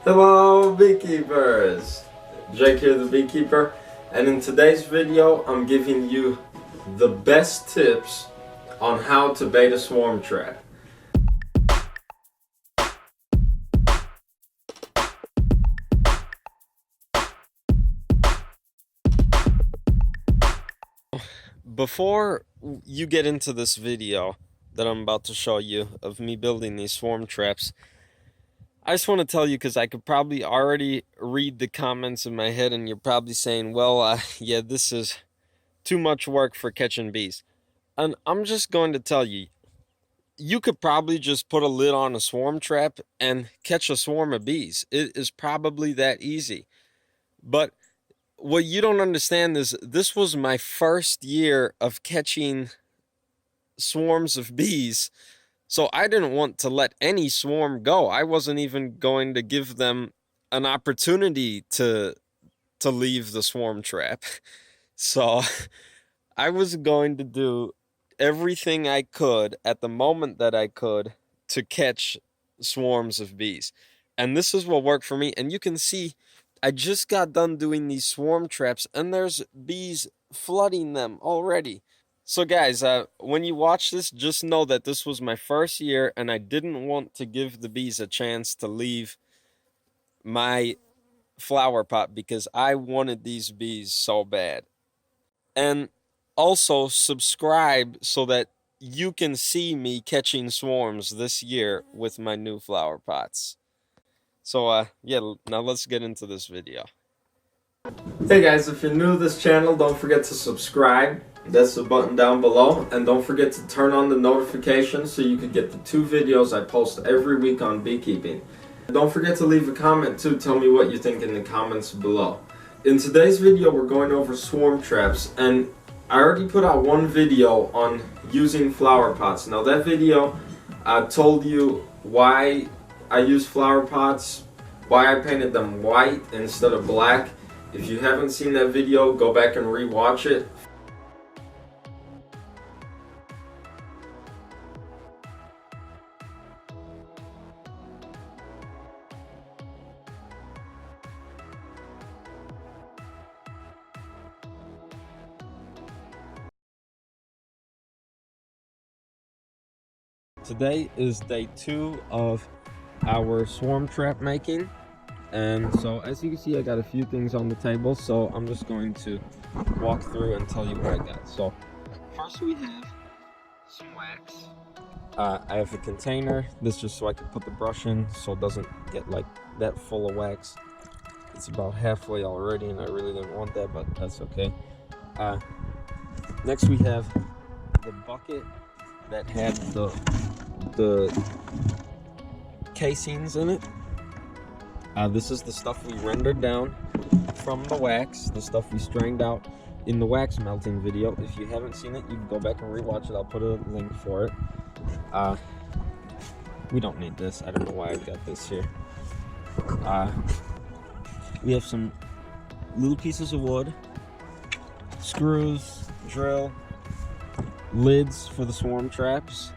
Hello beekeepers! Jake here, the beekeeper, and in today's video I'm giving you the best tips on how to bait a swarm trap. Before you get into this video that I'm about to show you of me building these swarm traps, I just want to tell you, because I could probably already read the comments in my head and you're probably saying, well, yeah, this is too much work for catching bees. And I'm just going to tell you, you could probably just put a lid on a swarm trap and catch a swarm of bees. It is probably that easy. But what you don't understand is this was my first year of catching swarms of bees. So I didn't want to let any swarm go. I wasn't even going to give them an opportunity to leave the swarm trap. So I was going to do everything I could at the moment that I could to catch swarms of bees. And this is what worked for me. And you can see I just got done doing these swarm traps and there's bees flooding them already. So guys, when you watch this, just know that this was my first year and I didn't want to give the bees a chance to leave my flower pot because I wanted these bees so bad. And also subscribe so that you can see me catching swarms this year with my new flower pots. So yeah, now let's get into this video. Hey guys, if you're new to this channel, don't forget to subscribe. That's the button down below. And don't forget to turn on the notifications so you can get the 2 videos I post every week on beekeeping. Don't forget to leave a comment too. Tell me what you think in the comments below. In today's video, we're going over swarm traps, and I already put out one video on using flower pots. Now that video, I told you why I use flower pots, why I painted them white instead of black. If you haven't seen that video, go back and re-watch it. Today is day 2 of our swarm trap making. And so as you can see, I got a few things on the table, so I'm just going to walk through and tell you what I got. So first we have some wax. I have a container. This just so I can put the brush in so it doesn't get like that full of wax. It's about halfway already and I really didn't want that, but that's okay. Next we have the bucket that had the casings in it. This is the stuff we rendered down from the wax, the stuff we strained out in the wax melting video. If you haven't seen it, you can go back and rewatch it. I'll put a link for it. We don't need this. I don't know why I got this here. We have some little pieces of wood, screws, drill, lids for the swarm traps.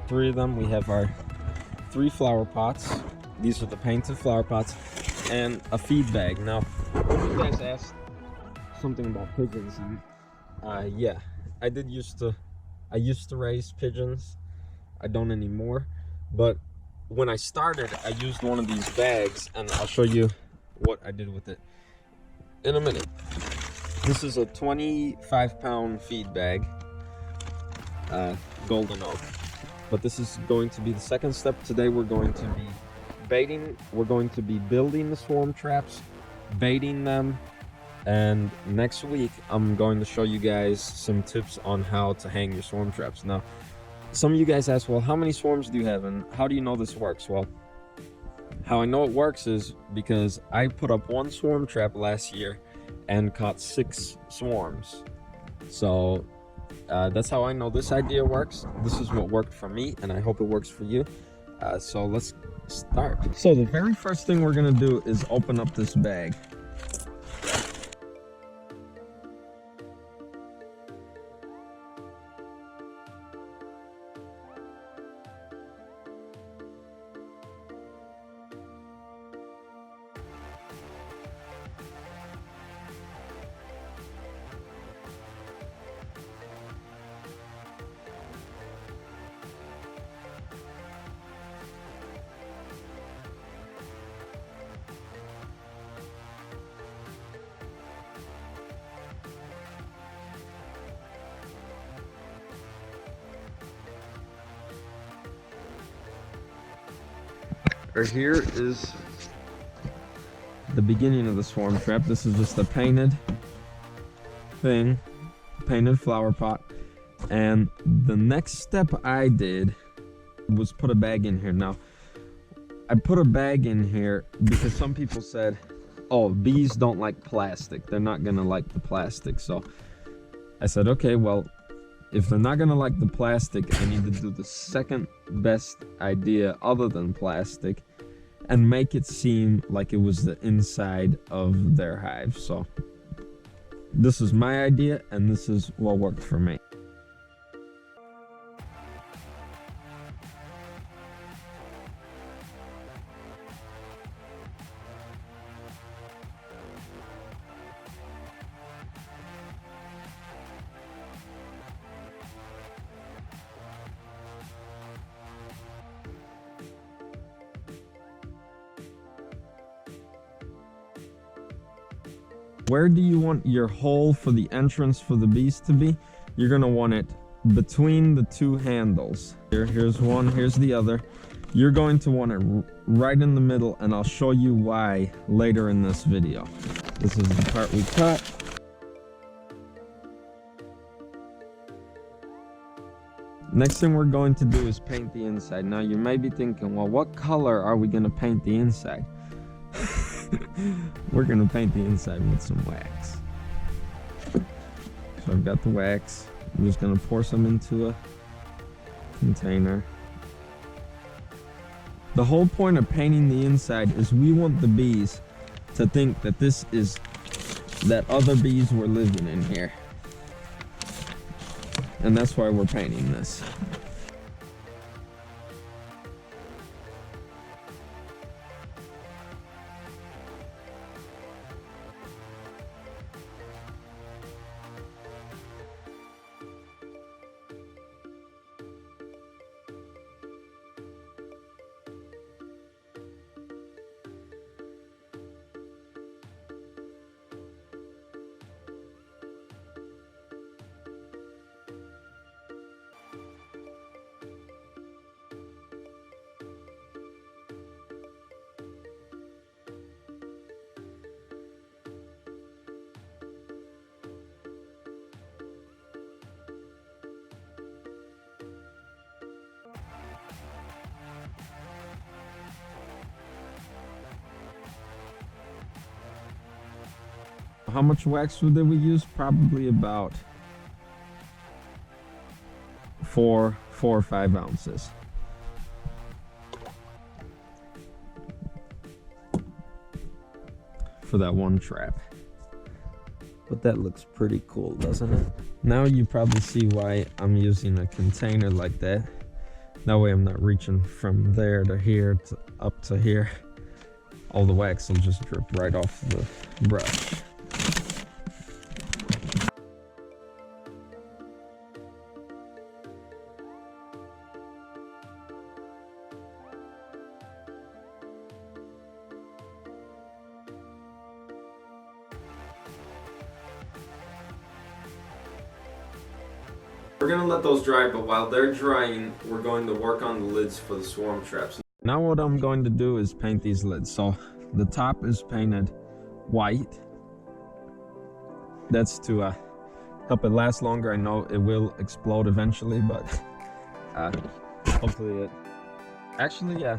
3 of them. We have our 3 flower pots. These are the painted flower pots, and a feed bag. Now, when you guys asked something about pigeons, and yeah, I used to raise pigeons. I don't anymore, but when I started, I used one of these bags, and I'll show you what I did with it in a minute. This is a 25-pound feed bag, golden oak. But this is going to be the second step. Today we're going to be baiting. We're going to be building the swarm traps, baiting them, and next week I'm going to show you guys some tips on how to hang your swarm traps. Now, some of you guys ask, well, how many swarms do you have and how do you know this works? Well, how I know it works is because I put up 1 swarm trap last year and caught 6 swarms. So that's how I know this idea works. This is what worked for me, and I hope it works for you. So let's start. So the very first thing we're gonna do is open up this bag. Or here is the beginning of the swarm trap. This is just a painted thing, painted flower pot. And the next step I did was put a bag in here. Now, I put a bag in here because some people said, oh, bees don't like plastic. They're not gonna like the plastic. So I said, okay, well, if they're not gonna like the plastic, I need to do the second best idea other than plastic and make it seem like it was the inside of their hive. So this is my idea, and this is what worked for me. Where do you want your hole for the entrance for the bees to be? You're gonna want it between the two handles. Here's one, here's the other. You're going to want it right in the middle, and I'll show you why later in this video. This is the part we cut. Next thing we're going to do is paint the inside. Now you may be thinking, well, what color are we gonna paint the inside? We're gonna paint the inside with some wax. So I've got the wax. I'm just gonna pour some into a container. The whole point of painting the inside is we want the bees to think that this is that other bees were living in here. And that's why we're painting this. How much wax did we use? Probably about 4 or 5 ounces. For that one trap. But that looks pretty cool, doesn't it? Now you probably see why I'm using a container like that. That way I'm not reaching from there to here to up to here. All the wax will just drip right off the brush. We're gonna let those dry, but while they're drying, we're going to work on the lids for the swarm traps. Now what I'm going to do is paint these lids. So the top is painted white. That's to help it last longer. I know it will explode eventually, but hopefully it... Actually, yeah.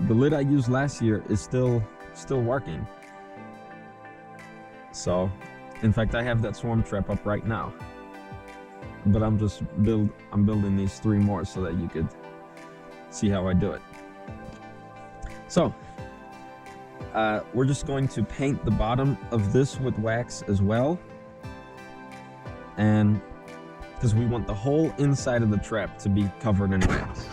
The lid I used last year is still working. So, in fact, I have that swarm trap up right now. But I'm building these 3 more so that you could see how I do it. So we're just going to paint the bottom of this with wax as well, and because we want the whole inside of the trap to be covered in wax.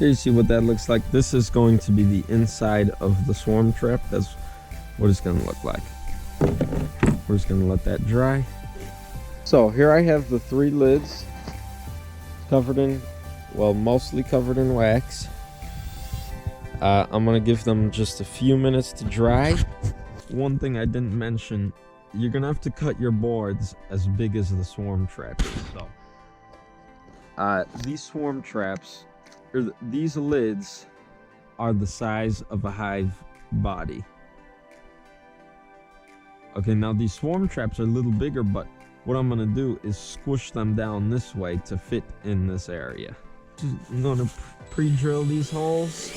Here you see what that looks like. This is going to be the inside of the swarm trap. That's what it's going to look like. We're just going to let that dry. So here I have the 3 lids covered in, well, mostly covered in wax. I'm going to give them just a few minutes to dry. One thing I didn't mention, you're going to have to cut your boards as big as the swarm trap is. So, these swarm traps, or these lids, are the size of a hive body. Okay, now these swarm traps are a little bigger, but what I'm gonna do is squish them down this way to fit in this area. I'm gonna pre-drill these holes.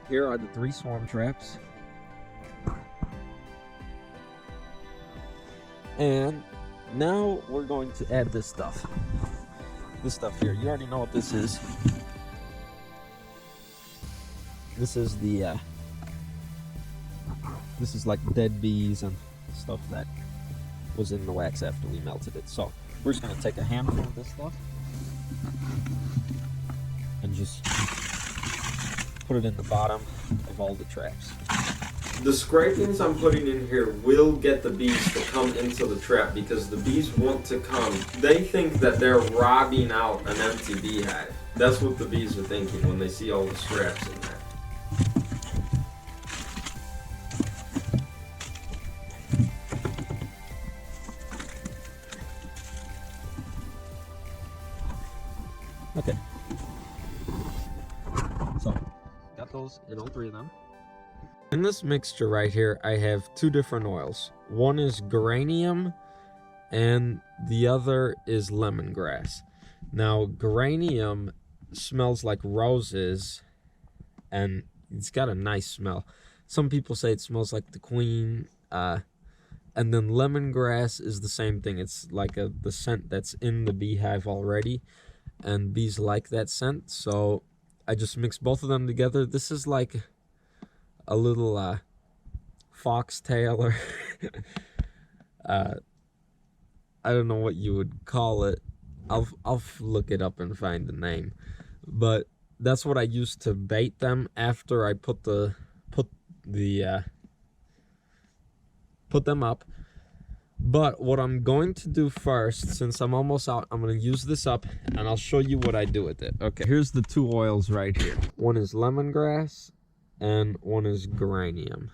Here are the 3 swarm traps. And now we're going to add this stuff. This stuff here. You already know what this is. This is the this is like dead bees and stuff that was in the wax after we melted it. So we're just gonna take a handful of this stuff and just put it in the bottom of all the traps. The scrapings I'm putting in here will get the bees to come into the trap because the bees want to come. They think that they're robbing out an empty beehive. That's what the bees are thinking when they see all the scraps in there. Okay. So, got those in all 3 of them. In this mixture right here, I have 2 different oils. One is geranium and the other is lemongrass. Now, geranium smells like roses and it's got a nice smell. Some people say it smells like the queen. And then lemongrass is the same thing. It's like the scent that's in the beehive already. And bees like that scent. So I just mix both of them together. This is like a little foxtail or I don't know what you would call it. I'll look it up and find the name. But that's what I use to bait them after I put them up. But what I'm going to do first, since I'm almost out, I'm going to use this up and I'll show you what I do with it. Okay, here's the 2 oils right here. One is lemongrass and one is geranium.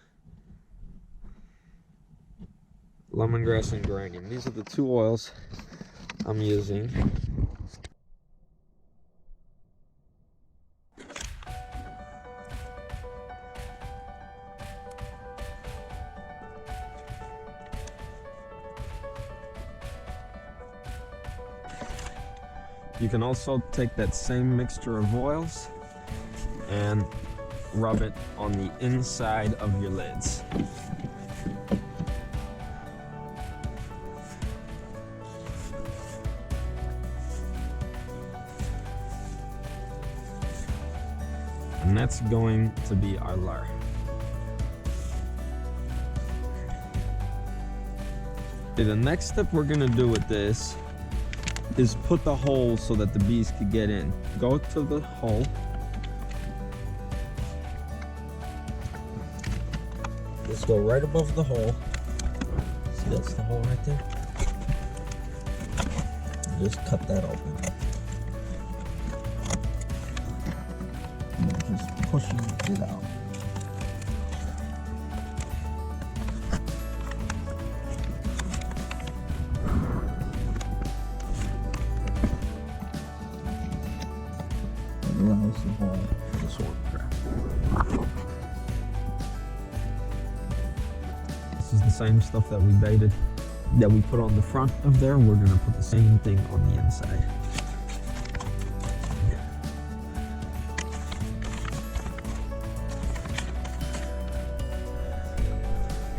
Lemongrass and geranium. These are the 2 oils I'm using. You can also take that same mixture of oils and rub it on the inside of your lids. And that's going to be our lure. The next step we're gonna do with this is put the hole so that the bees could get in. Go to the hole. Just go right above the hole. See, that's the hole right there. Just cut that open. And just pushing it out. Allows the hole for the swarm trap. This is the same stuff that we baited, that we put on the front of there. We're going to put the same thing on the inside.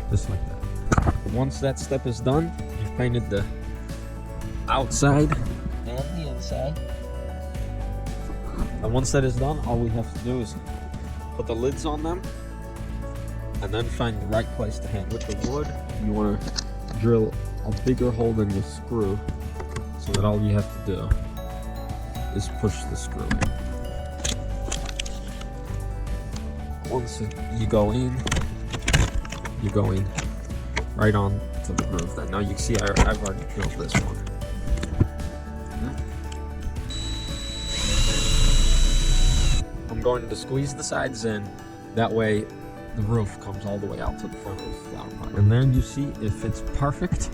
Just like that. Once that step is done, you've painted the outside and the inside. And once that is done, all we have to do is put the lids on them and then find the right place to hang. With the wood, you want to drill a bigger hole than your screw, so that all you have to do is push the screw in. Once you go in right on to the groove. Then now you can see I've already drilled this one. I'm going to squeeze the sides in, that way the roof comes all the way out to the front of the flower pot. And then you see it fits perfect.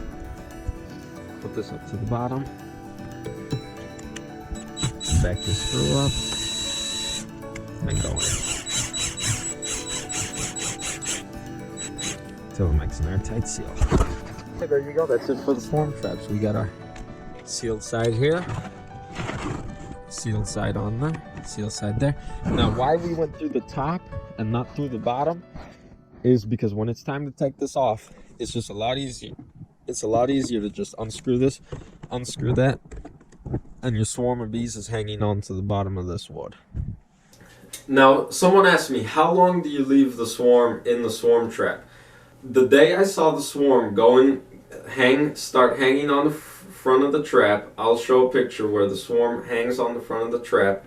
Put this up to the bottom. Back your screw up and go in. Till it makes an airtight seal. Okay, there you go. That's it for the swarm traps. We got our sealed side here, sealed side on there, sealed side there. Now, why we went through the top and not through the bottom is because when it's time to take this off, it's just a lot easier. It's a lot easier to just unscrew this, unscrew that, and your swarm of bees is hanging on to the bottom of this wood. Now, someone asked me, how long do you leave the swarm in the swarm trap? The day I saw the swarm start hanging on the front of the trap, I'll show a picture where the swarm hangs on the front of the trap.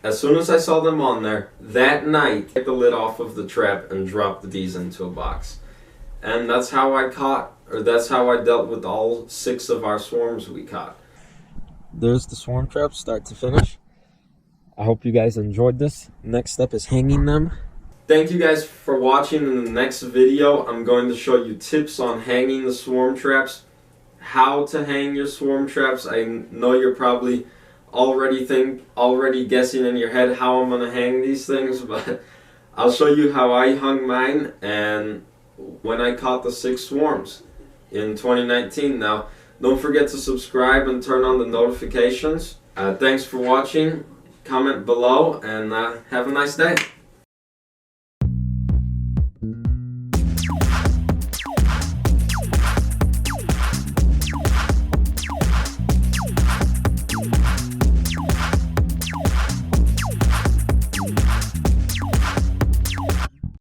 As soon as I saw them on there, that night, take the lid off of the trap and drop the bees into a box. And that's how I dealt with all 6 of our swarms we caught. There's the swarm trap, start to finish. I hope you guys enjoyed this. Next step is hanging them. Thank you guys for watching. In the next video, I'm going to show you tips on hanging the swarm traps, how to hang your swarm traps. I know you're probably already guessing in your head how I'm going to hang these things, but I'll show you how I hung mine and when I caught the 6 swarms in 2019. Now, don't forget to subscribe and turn on the notifications. Thanks for watching. Comment below and have a nice day.